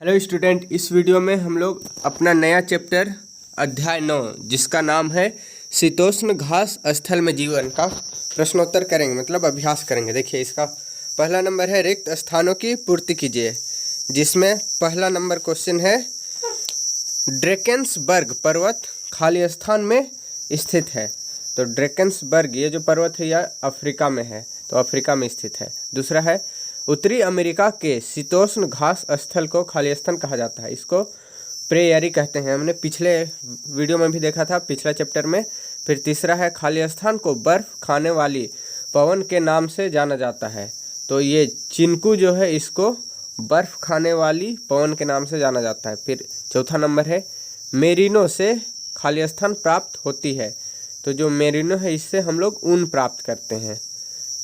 Hello student, इस video में हम लोग अपना नया चैप्टर अध्याय 9 जिसका नाम है शीतोष्ण घास स्थल में जीवन का प्रश्नोत्तर करेंगे, मतलब अभ्यास करेंगे। देखिए, इसका पहला नंबर है रिक्त स्थानों की पूर्ति कीजिए, जिसमें पहला नंबर क्वेश्चन है ड्रेकेंसबर्ग पर्वत खाली स्थान में स्थित है। तो ड्रेकेंसबर्ग ये जो पर्वत है यह अफ्रीका में है, तो अफ्रीका में स्थित है। दूसरा है उत्तरी अमेरिका के शीतोष्ण घास स्थल को खाली स्थान कहा जाता है, इसको प्रेयरी कहते हैं। हमने पिछले वीडियो में भी देखा था, पिछला चैप्टर में। फिर तीसरा है खाली स्थान को बर्फ खाने वाली पवन के नाम से जाना जाता है। तो ये चिनकू जो है इसको बर्फ खाने वाली पवन के नाम से जाना जाता है। फिर चौथा नंबर है मेरिनो से खाली स्थान प्राप्त होती है। तो जो मेरिनो है इससे हम लोग ऊन प्राप्त करते हैं।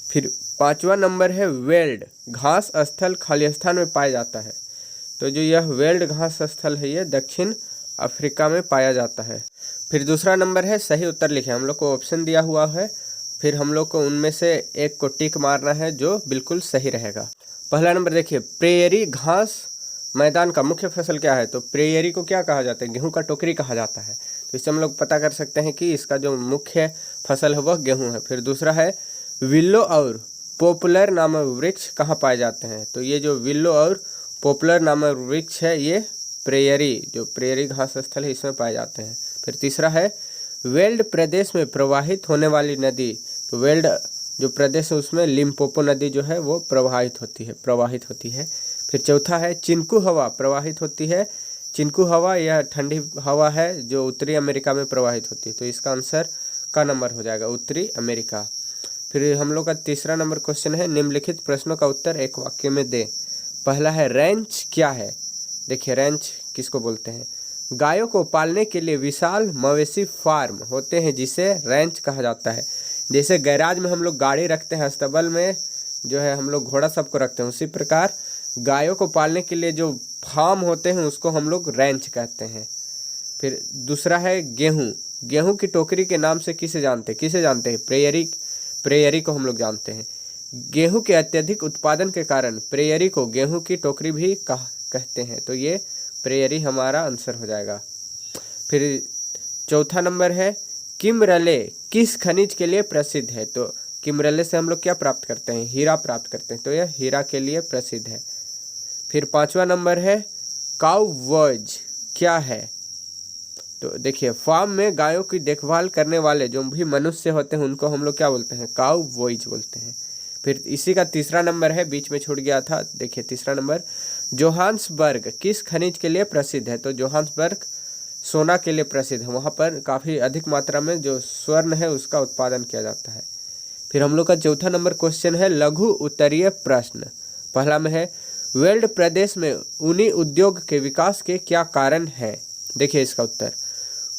फिर पांचवा नंबर है वेल्ड घास स्थल खाली स्थान में पाया जाता है। तो जो यह वेल्ड घास स्थल है ये दक्षिण अफ्रीका में पाया जाता है। फिर दूसरा नंबर है सही उत्तर लिखें। हम लोग को ऑप्शन दिया हुआ है, फिर हम लोग को उनमें से एक को टिक मारना है जो बिल्कुल सही रहेगा। पहला नंबर देखिए, प्रेयरी घास मैदान का मुख्य फसल क्या है। तो प्रेयरी को क्या कहा जाता है, गेहूं का टोकरी कहा जाता है। तो इससे हम लोग पता कर सकते हैं कि इसका जो मुख्य फसल है वह गेहूं है। फिर दूसरा है विल्लो और पॉपुलर नामक वृक्ष कहाँ पाए जाते हैं। तो ये जो विल्लो और पॉपुलर नामक वृक्ष है ये प्रेयरी, जो प्रेयरी घास स्थल है इसमें पाए जाते हैं। फिर तीसरा है वेल्ड प्रदेश में प्रवाहित होने वाली नदी। तो वेल्ड जो प्रदेश है उसमें लिम्पोपो नदी जो है वो प्रवाहित होती है। फिर चौथा है चिनकू हवा प्रवाहित होती है। चिनकू हवा यह ठंडी हवा है जो उत्तरी अमेरिका में प्रवाहित होती है। तो इसका आंसर का नंबर हो जाएगा उत्तरी अमेरिका। फिर हम लोग का तीसरा नंबर क्वेश्चन है निम्नलिखित प्रश्नों का उत्तर एक वाक्य में दे। पहला है रैंच क्या है। देखिए, रैंच किसको बोलते हैं। गायों को पालने के लिए विशाल मवेशी फार्म होते हैं जिसे रैंच कहा जाता है। जैसे गैराज में हम लोग गाड़ी रखते हैं, अस्तबल में जो है हम लोग घोड़ा सबको रखते हैं, उसी प्रकार गायों को पालने के लिए जो फार्म होते हैं उसको हम लोग रैंच कहते हैं। फिर दूसरा है गेहूँ। गेहूँ की टोकरी के नाम से किसे जानते हैं। प्रेयरी को हम लोग जानते हैं। गेहूं के अत्यधिक उत्पादन के कारण प्रेयरी को गेहूं की टोकरी भी कहते हैं। तो ये प्रेयरी हमारा आंसर हो जाएगा। फिर चौथा नंबर है किमरले किस खनिज के लिए प्रसिद्ध है। तो किमरले से हम लोग क्या प्राप्त करते हैं, हीरा प्राप्त करते हैं। तो यह हीरा के लिए प्रसिद्ध है। फिर पांचवा नंबर है काउबॉयज क्या है। तो देखिए, फार्म में गायों की देखभाल करने वाले जो भी मनुष्य होते हैं उनको हम लोग क्या बोलते हैं, काउबॉयज बोलते हैं। फिर इसी का तीसरा नंबर है, बीच में छूट गया था। देखिए तीसरा नंबर, जोहान्सबर्ग किस खनिज के लिए प्रसिद्ध है। तो जोहान्सबर्ग सोना के लिए प्रसिद्ध है। वहाँ पर काफ़ी अधिक मात्रा में जो स्वर्ण है उसका उत्पादन किया जाता है। फिर हम लोग का चौथा नंबर क्वेश्चन है लघु उत्तरीय प्रश्न। पहला में है वेल्ड प्रदेश में ऊनी उद्योग के विकास के क्या कारण है। देखिए इसका उत्तर,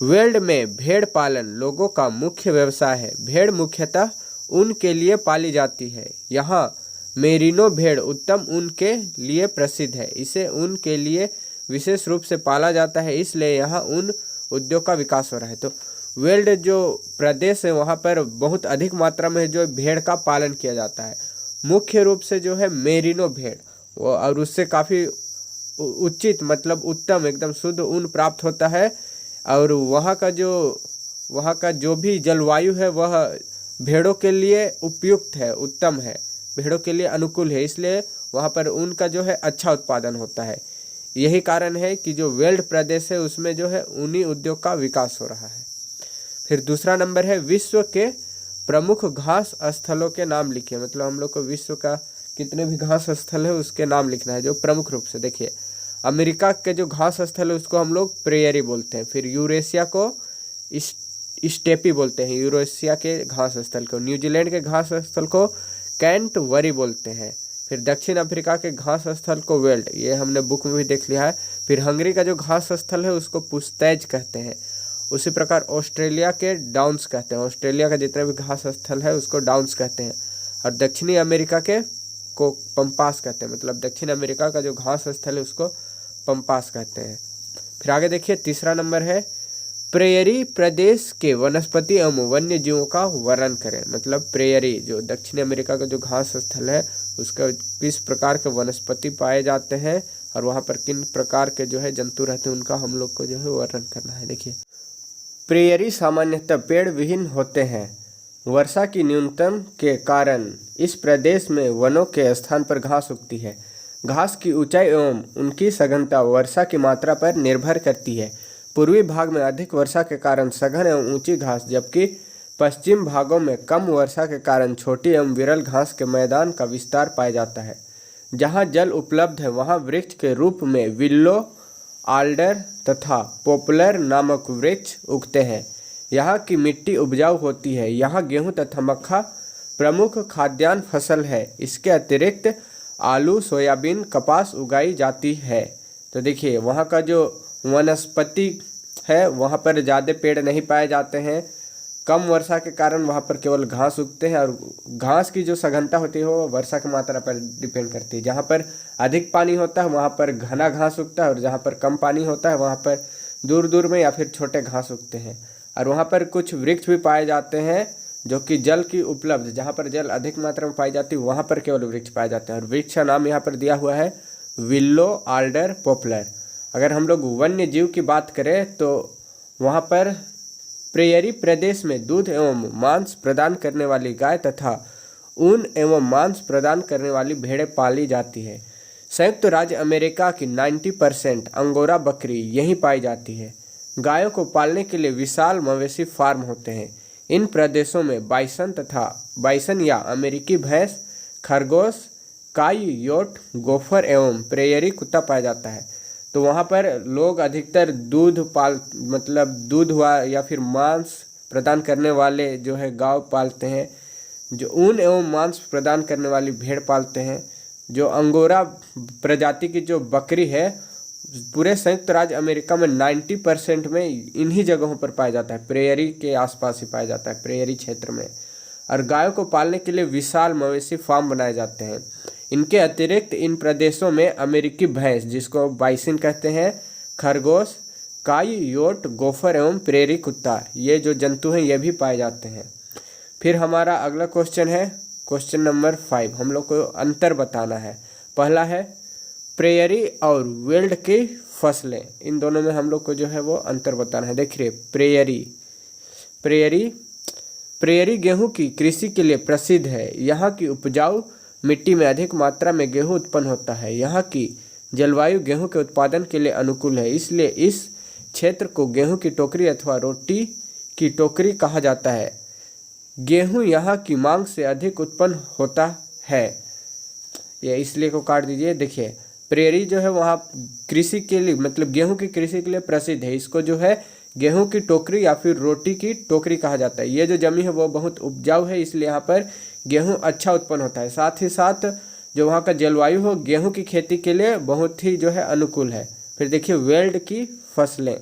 वेल्ड में भेड़ पालन लोगों का मुख्य व्यवसाय है। भेड़ मुख्यतः ऊन के लिए पाली जाती है। यहाँ मेरिनो भेड़ उत्तम ऊन के लिए प्रसिद्ध है। इसे ऊन के लिए विशेष रूप से पाला जाता है, इसलिए यहाँ ऊन उद्योग का विकास हो रहा है। तो वेल्ड जो प्रदेश है वहाँ पर बहुत अधिक मात्रा में जो भेड़ का पालन किया जाता है, मुख्य रूप से जो है मेरिनो भेड़, और उससे काफ़ी उचित मतलब उत्तम एकदम शुद्ध ऊन प्राप्त होता है। और वहाँ का जो भी जलवायु है वह भेड़ों के लिए उपयुक्त है, उत्तम है, भेड़ों के लिए अनुकूल है, इसलिए वहाँ पर ऊन का जो है अच्छा उत्पादन होता है। यही कारण है कि जो वेल्ड प्रदेश है उसमें जो है ऊनी उद्योग का विकास हो रहा है। फिर दूसरा नंबर है विश्व के प्रमुख घास स्थलों के नाम लिखिए। मतलब हम लोग को विश्व का कितने भी घास स्थल है उसके नाम लिखना है जो प्रमुख रूप से। देखिए, अमेरिका के जो घास स्थल है उसको हम लोग प्रेयरी बोलते हैं। फिर यूरेशिया को स्टेपी बोलते हैं, यूरेशिया के घास स्थल को। न्यूजीलैंड के घास स्थल को कैंटवरी बोलते हैं। फिर दक्षिण अफ्रीका के घास स्थल को वेल्ड, ये हमने बुक में भी देख लिया है। फिर हंगरी का जो घास स्थल है उसको पुस्तैज कहते हैं। उसी प्रकार ऑस्ट्रेलिया के डाउन्स कहते हैं। ऑस्ट्रेलिया का जितने भी घास स्थल है उसको डाउन्स कहते हैं। और दक्षिणी अमेरिका के को पंपास कहते हैं। मतलब दक्षिण अमेरिका का जो घास स्थल है उसको पंपास कहते हैं। फिर आगे देखिए तीसरा नंबर है प्रेयरी प्रदेश के वनस्पति एवं वन्य जीवों का वर्णन करें। मतलब प्रेयरी जो दक्षिण अमेरिका का जो घास स्थल है उसका किस प्रकार के वनस्पति पाए जाते हैं और वहाँ पर किन प्रकार के जो है जंतु रहते हैं उनका हम लोग को जो है वर्णन करना है। देखिए, प्रेयरी सामान्यतः पेड़ विहीन होते हैं। वर्षा की न्यूनतम के कारण इस प्रदेश में वनों के स्थान पर घास उगती है। घास की ऊंचाई एवं उनकी सघनता वर्षा की मात्रा पर निर्भर करती है। पूर्वी भाग में अधिक वर्षा के कारण सघन एवं ऊंची घास, जबकि पश्चिम भागों में कम वर्षा के कारण छोटी एवं विरल घास के मैदान का विस्तार पाया जाता है। जहाँ जल उपलब्ध है वहाँ वृक्ष के रूप में विल्लो, आल्डर तथा पॉपुलर नामक वृक्ष उगते हैं। यहाँ की मिट्टी उपजाऊ होती है। यहाँ गेहूँ तथा मक्का प्रमुख खाद्यान्न फसल है। इसके अतिरिक्त आलू, सोयाबीन, कपास उगाई जाती है। तो देखिए, वहाँ का जो वनस्पति है वहाँ पर ज़्यादा पेड़ नहीं पाए जाते हैं। कम वर्षा के कारण वहाँ पर केवल घास उगते हैं, और घास की जो सघनता होती है वो वर्षा की मात्रा पर डिपेंड करती है। जहाँ पर अधिक पानी होता है वहाँ पर घना घास उगता है, और जहाँ पर कम पानी होता है वहाँ पर दूर दूर में या फिर छोटे घास उगते हैं। और वहाँ पर कुछ वृक्ष भी पाए जाते हैं जो कि जल की उपलब्ध, जहाँ पर जल अधिक मात्रा में पाई जाती है वहाँ पर केवल वृक्ष पाए जाते हैं। और वृक्ष का नाम यहाँ पर दिया हुआ है विल्लो, आल्डर, पॉपुलर। अगर हम लोग वन्य जीव की बात करें तो वहाँ पर प्रेयरी प्रदेश में दूध एवं मांस प्रदान करने वाली गाय तथा ऊन एवं मांस प्रदान करने वाली भेड़ें पाली जाती है। संयुक्त राज्य अमेरिका की 90% अंगोरा बकरी यहीं पाई जाती है। गायों को पालने के लिए विशाल मवेशी फार्म होते हैं। इन प्रदेशों में बाइसन या अमेरिकी भैंस, खरगोश, काईयोट, गोफर एवं प्रेयरी कुत्ता पाया जाता है। तो वहाँ पर लोग अधिकतर दूध हुआ या फिर मांस प्रदान करने वाले जो है गाय पालते हैं, जो ऊन एवं मांस प्रदान करने वाली भेड़ पालते हैं। जो अंगोरा प्रजाति की जो बकरी है पूरे संयुक्त राज्य अमेरिका में 90% में इन्हीं जगहों पर पाया जाता है, प्रेयरी के आसपास ही पाया जाता है, प्रेयरी क्षेत्र में। और गायों को पालने के लिए विशाल मवेशी फार्म बनाए जाते हैं। इनके अतिरिक्त इन प्रदेशों में अमेरिकी भैंस, जिसको बाइसन कहते हैं, खरगोश, काईयोट, गोफर एवं प्रेयरी कुत्ता, ये जो जंतु हैं ये भी पाए जाते हैं। फिर हमारा अगला क्वेश्चन है क्वेश्चन नंबर 5। हम लोग को अंतर बताना है। पहला है प्रेयरी और वेल्ड की फसलें, इन दोनों में हम लोग को जो है वो अंतर बताना है। देखिए, प्रेयरी गेहूं की कृषि के लिए प्रसिद्ध है। यहाँ की उपजाऊ मिट्टी में अधिक मात्रा में गेहूं उत्पन्न होता है। यहाँ की जलवायु गेहूं के उत्पादन के लिए अनुकूल है, इसलिए इस क्षेत्र को गेहूं की टोकरी अथवा रोटी की टोकरी कहा जाता है। गेहूं यहाँ की मांग से अधिक उत्पन्न होता है। ये इसलिए को काट दीजिए। देखिए, प्रेयरी जो है वहाँ कृषि के लिए मतलब गेहूं की कृषि के लिए प्रसिद्ध है। इसको जो है गेहूं की टोकरी या फिर रोटी की टोकरी कहा जाता है। ये जो जमीन है वो बहुत उपजाऊ है, इसलिए यहाँ पर गेहूं अच्छा उत्पन्न होता है। साथ ही साथ जो वहाँ का जलवायु हो गेहूं की खेती के लिए बहुत ही जो है अनुकूल है। फिर देखिए, वेल्ड की फसलें।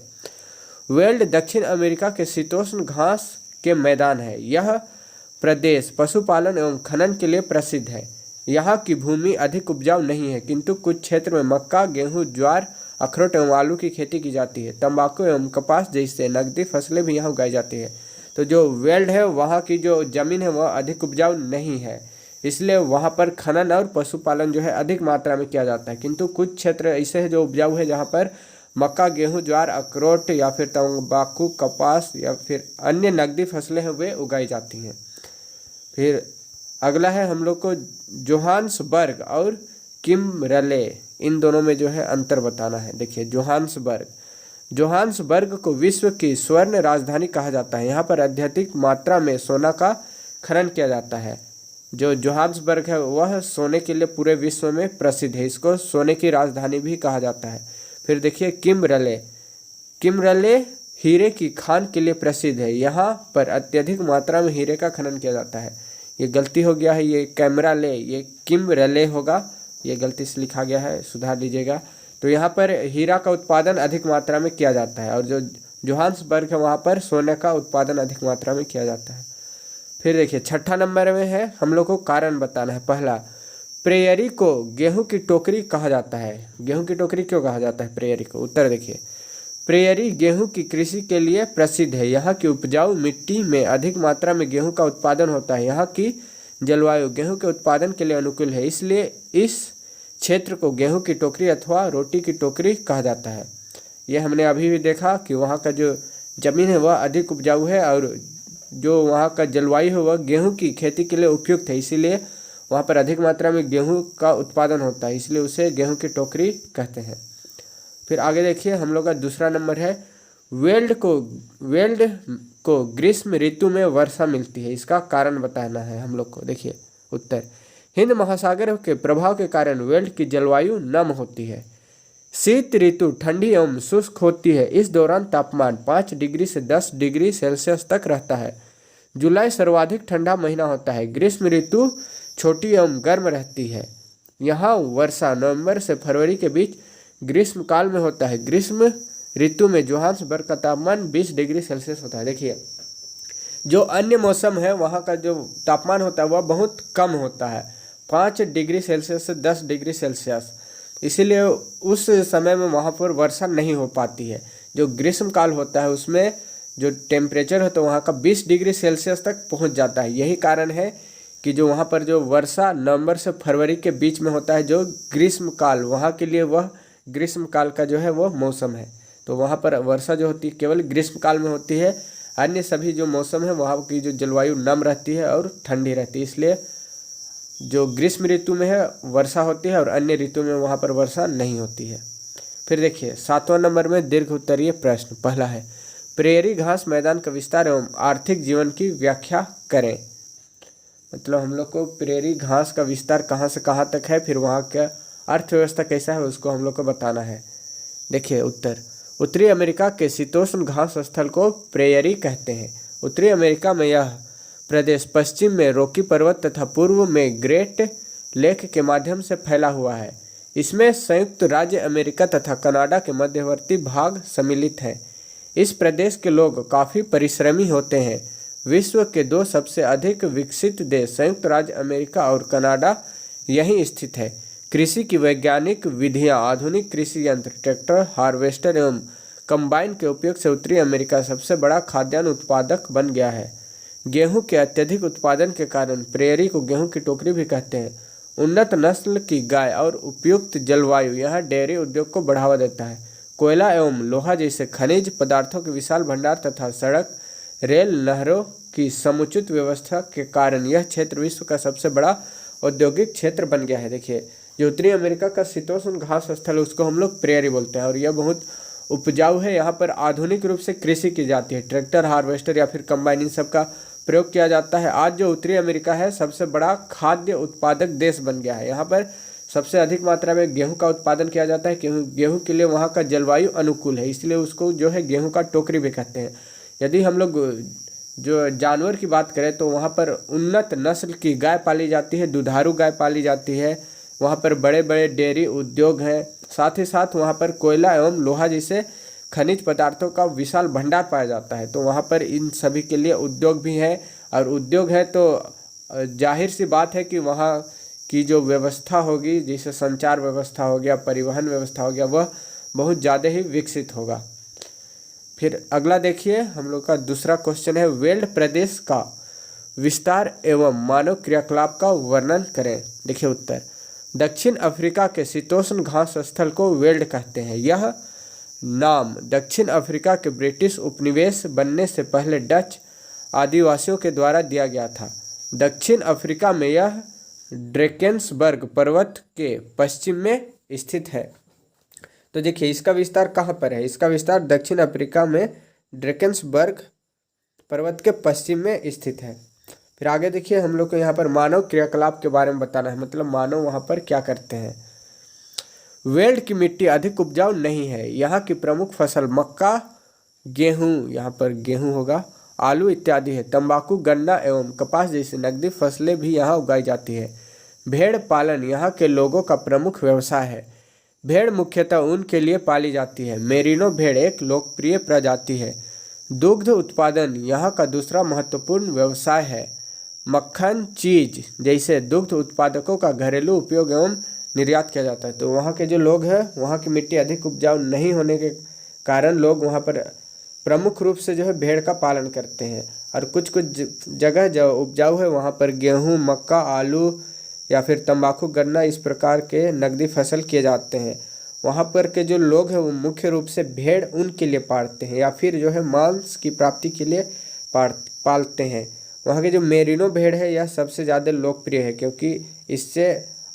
वेल्ड दक्षिण अमेरिका के शीतोष्ण घास के मैदान है। यह प्रदेश पशुपालन एवं खनन के लिए प्रसिद्ध है। यहाँ की भूमि अधिक उपजाऊ नहीं है, किंतु कुछ क्षेत्र में मक्का, गेहूं, ज्वार, अखरोट एवं आलू की खेती की जाती है। तंबाकू एवं कपास जैसे नकदी फसलें भी यहाँ उगाई जाती है। तो जो वेल्ड है वहाँ की जो ज़मीन है वह अधिक उपजाऊ नहीं है, इसलिए वहाँ पर खनन और पशुपालन जो है अधिक मात्रा में किया जाता है। किंतु कुछ क्षेत्र ऐसे हैं जो उपजाऊ है जहाँ पर मक्का, गेहूं, ज्वार, अखरोट या फिर तंबाकू, कपास या फिर अन्य नकदी फसलें हैं वे उगाई जाती हैं। फिर अगला है हम लोग को जोहान्सबर्ग और किमबरले, इन दोनों में जो है अंतर बताना है। देखिए, जोहान्सबर्ग को विश्व की स्वर्ण राजधानी कहा जाता है। यहाँ पर अत्यधिक मात्रा में सोना का खनन किया जाता है। जो जोहान्सबर्ग है वह सोने के लिए पूरे विश्व में प्रसिद्ध है, इसको सोने की राजधानी भी कहा जाता है। फिर देखिए, किमबरले हीरे की खान के लिए प्रसिद्ध है। यहाँ पर अत्यधिक मात्रा में हीरे का खनन किया जाता है। ये गलती हो गया है, ये कैमराले, ये किमबरले होगा, ये गलती से लिखा गया है, सुधार लीजिएगा। तो यहाँ पर हीरा का उत्पादन अधिक मात्रा में किया जाता है, और जो जोहान्सबर्ग है वहाँ पर सोने का उत्पादन अधिक मात्रा में किया जाता है। फिर देखिए, छठा नंबर में है हम लोग को कारण बताना है। पहला, प्रेयरी को गेहूं की टोकरी कहा जाता है। गेहूं की टोकरी क्यों कहा जाता है प्रेयरी को? उत्तर देखिए, प्रेयरी गेहूं की कृषि के लिए प्रसिद्ध है। यहाँ की उपजाऊ मिट्टी में अधिक मात्रा में गेहूं का उत्पादन होता है। यहाँ की जलवायु गेहूं के उत्पादन के लिए अनुकूल है, इसलिए इस क्षेत्र को गेहूं की टोकरी अथवा रोटी की टोकरी कहा जाता है। यह हमने अभी भी देखा कि वहाँ का जो ज़मीन है वह अधिक उपजाऊ है और जो वहाँ का जलवायु है वह गेहूं की खेती के लिए उपयुक्त है, इसीलिए वहाँ पर अधिक मात्रा में गेहूं का उत्पादन होता है, इसलिए उसे गेहूं की टोकरी कहते हैं। फिर आगे देखिए हम लोग का दूसरा नंबर है वेल्ड को ग्रीष्म ऋतु में वर्षा मिलती है, इसका कारण बताना है हम लोग को। देखिए उत्तर, हिंद महासागर के प्रभाव के कारण वेल्ड की जलवायु नम होती है। शीत ऋतु ठंडी एवं शुष्क होती है, इस दौरान तापमान 5 डिग्री से 10 डिग्री सेल्सियस तक रहता है। जुलाई सर्वाधिक ठंडा महीना होता है। ग्रीष्म ऋतु छोटी एवं गर्म रहती है। यहाँ वर्षा नवंबर से फरवरी के बीच ग्रीष्म काल में होता है। ग्रीष्म ऋतु में जोहान्सबर्ग का तापमान 20 डिग्री सेल्सियस होता है। देखिए जो अन्य मौसम है वहाँ का जो तापमान होता है वह बहुत कम होता है, 5 डिग्री सेल्सियस से 10 डिग्री सेल्सियस, इसीलिए उस समय में वहाँ पर वर्षा नहीं हो पाती है। जो ग्रीष्म काल होता है उसमें जो टेम्परेचर है तो वहाँ का 20 डिग्री सेल्सियस तक पहुँच जाता है। यही कारण है कि जो वहाँ पर जो वर्षा नवंबर से फरवरी के बीच में होता है, जो ग्रीष्म काल, वहाँ के लिए वह ग्रीष्म काल का जो है वह मौसम है। तो वहाँ पर वर्षा जो होती है केवल ग्रीष्म काल में होती है, अन्य सभी जो मौसम है वहाँ की जो जलवायु नम रहती है और ठंडी रहती है, इसलिए जो ग्रीष्म ऋतु में है वर्षा होती है और अन्य ऋतु में वहाँ पर वर्षा नहीं होती है। फिर देखिए 7वां नंबर में दीर्घ उत्तरीय प्रश्न। पहला है प्रेयरी घास मैदान का विस्तार एवं आर्थिक जीवन की व्याख्या करें। मतलब हम लोग को प्रेयरी घास का विस्तार कहाँ से कहाँ तक है, फिर वहाँ का अर्थव्यवस्था कैसा है उसको हम लोग को बताना है। देखिए उत्तर, उत्तरी अमेरिका के शीतोष्ण घास स्थल को प्रेयरी कहते हैं। उत्तरी अमेरिका में यह प्रदेश पश्चिम में रॉकी पर्वत तथा पूर्व में ग्रेट लेक के माध्यम से फैला हुआ है। इसमें संयुक्त राज्य अमेरिका तथा कनाडा के मध्यवर्ती भाग सम्मिलित हैं। इस प्रदेश के लोग काफ़ी परिश्रमी होते हैं। विश्व के 2 सबसे अधिक विकसित देश संयुक्त राज्य अमेरिका और कनाडा यहीं स्थित है। कृषि की वैज्ञानिक विधियां, आधुनिक कृषि यंत्र, ट्रैक्टर, हार्वेस्टर एवं कंबाइन के उपयोग से उत्तरी अमेरिका सबसे बड़ा खाद्यान्न उत्पादक बन गया है। गेहूं के अत्यधिक उत्पादन के कारण प्रेयरी को गेहूं की टोकरी भी कहते हैं। उन्नत नस्ल की गाय और उपयुक्त जलवायु यहाँ डेयरी उद्योग को बढ़ावा देता है। कोयला एवं लोहा जैसे खनिज पदार्थों के विशाल भंडार तथा सड़क, रेल, नहरों की समुचित व्यवस्था के कारण यह क्षेत्र विश्व का सबसे बड़ा औद्योगिक क्षेत्र बन गया है। देखिए जो उत्तरी अमेरिका का शीतोष्ण घास स्थल है उसको हम लोग प्रेयरी बोलते हैं और यह बहुत उपजाऊ है। यहाँ पर आधुनिक रूप से कृषि की जाती है, ट्रैक्टर, हार्वेस्टर या फिर कंबाइन इन सब का प्रयोग किया जाता है। आज जो उत्तरी अमेरिका है सबसे बड़ा खाद्य उत्पादक देश बन गया है। यहाँ पर सबसे अधिक मात्रा में गेहूं का उत्पादन किया जाता है क्योंकि गेहूं के लिए वहाँ का जलवायु अनुकूल है, इसलिए उसको जो है गेहूं का टोकरी भी कहते हैं। यदि हम लोग जो जानवर की बात करें तो वहाँ पर उन्नत नस्ल की गाय पाली जाती है, दुधारू गाय पाली जाती है। वहाँ पर बड़े बड़े डेयरी उद्योग हैं, साथ ही साथ वहाँ पर कोयला एवं लोहा जैसे खनिज पदार्थों का विशाल भंडार पाया जाता है। तो वहाँ पर इन सभी के लिए उद्योग भी हैं और उद्योग है तो जाहिर सी बात है कि वहाँ की जो व्यवस्था होगी, जैसे संचार व्यवस्था हो गया, परिवहन व्यवस्था हो गया, वह बहुत ज़्यादा ही विकसित होगा। फिर अगला देखिए हम लोग का दूसरा क्वेश्चन है वेल्ड प्रदेश का विस्तार एवं मानव क्रियाकलाप का वर्णन करें। देखिए उत्तर, दक्षिण अफ्रीका के शीतोष्ण घास स्थल को वेल्ड कहते हैं। यह नाम दक्षिण अफ्रीका के ब्रिटिश उपनिवेश बनने से पहले डच आदिवासियों के द्वारा दिया गया था। दक्षिण अफ्रीका में यह ड्रेकेंसबर्ग पर्वत के पश्चिम में स्थित है। तो देखिए इसका विस्तार कहाँ पर है, इसका विस्तार दक्षिण अफ्रीका में ड्रेकेंसबर्ग पर्वत के पश्चिम में स्थित है। फिर आगे देखिए हम लोग को यहाँ पर मानव क्रियाकलाप के बारे में बताना है, मतलब मानव वहाँ पर क्या करते हैं। वेल्ड की मिट्टी अधिक उपजाऊ नहीं है। यहाँ की प्रमुख फसल मक्का, गेहूँ, यहाँ पर गेहूँ होगा, आलू इत्यादि है। तंबाकू, गन्ना एवं कपास जैसी नकदी फसलें भी यहाँ उगाई जाती है। भेड़ पालन यहाँ के लोगों का प्रमुख व्यवसाय है। भेड़ मुख्यतः ऊन के लिए पाली जाती है। मेरिनो भेड़ एक लोकप्रिय प्रजाति है। दुग्ध उत्पादन यहाँ का दूसरा महत्वपूर्ण व्यवसाय है। मक्खन, चीज जैसे दुग्ध उत्पादकों का घरेलू उपयोग एवं निर्यात किया जाता है। तो वहाँ के जो लोग हैं, वहाँ की मिट्टी अधिक उपजाऊ नहीं होने के कारण लोग वहाँ पर प्रमुख रूप से जो है भेड़ का पालन करते हैं। और कुछ कुछ जगह जो उपजाऊ है वहाँ पर गेहूँ, मक्का, आलू या फिर तंबाकू गन्ना इस प्रकार के नकदी फसल किए जाते हैं। वहाँ पर के जो लोग हैं वो मुख्य रूप से भेड़ ऊन के लिए पालते हैं या फिर जो है मांस की प्राप्ति के लिए पालते हैं। वहाँ की जो मेरिनो भेड़ है यह सबसे ज़्यादा लोकप्रिय है क्योंकि इससे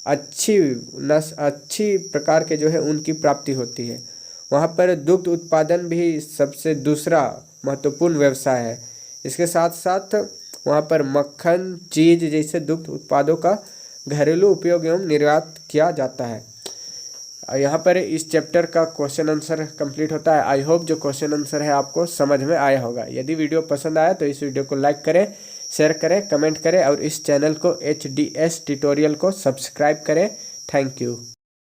अच्छी प्रकार के जो है ऊन की प्राप्ति होती है। वहाँ पर दुग्ध उत्पादन भी सबसे दूसरा महत्वपूर्ण व्यवसाय है। इसके साथ साथ वहाँ पर मक्खन, चीज़ जैसे दुग्ध उत्पादों का घरेलू उपयोग एवं निर्यात किया जाता है। यहाँ पर इस चैप्टर का क्वेश्चन आंसर कंप्लीट होता है। आई होप जो क्वेश्चन आंसर है आपको समझ में आया होगा। यदि वीडियो पसंद आया तो इस वीडियो को लाइक करें, शेयर करें, कमेंट करें और इस चैनल को HDS ट्यूटोरियल को सब्सक्राइब करें। Thank you.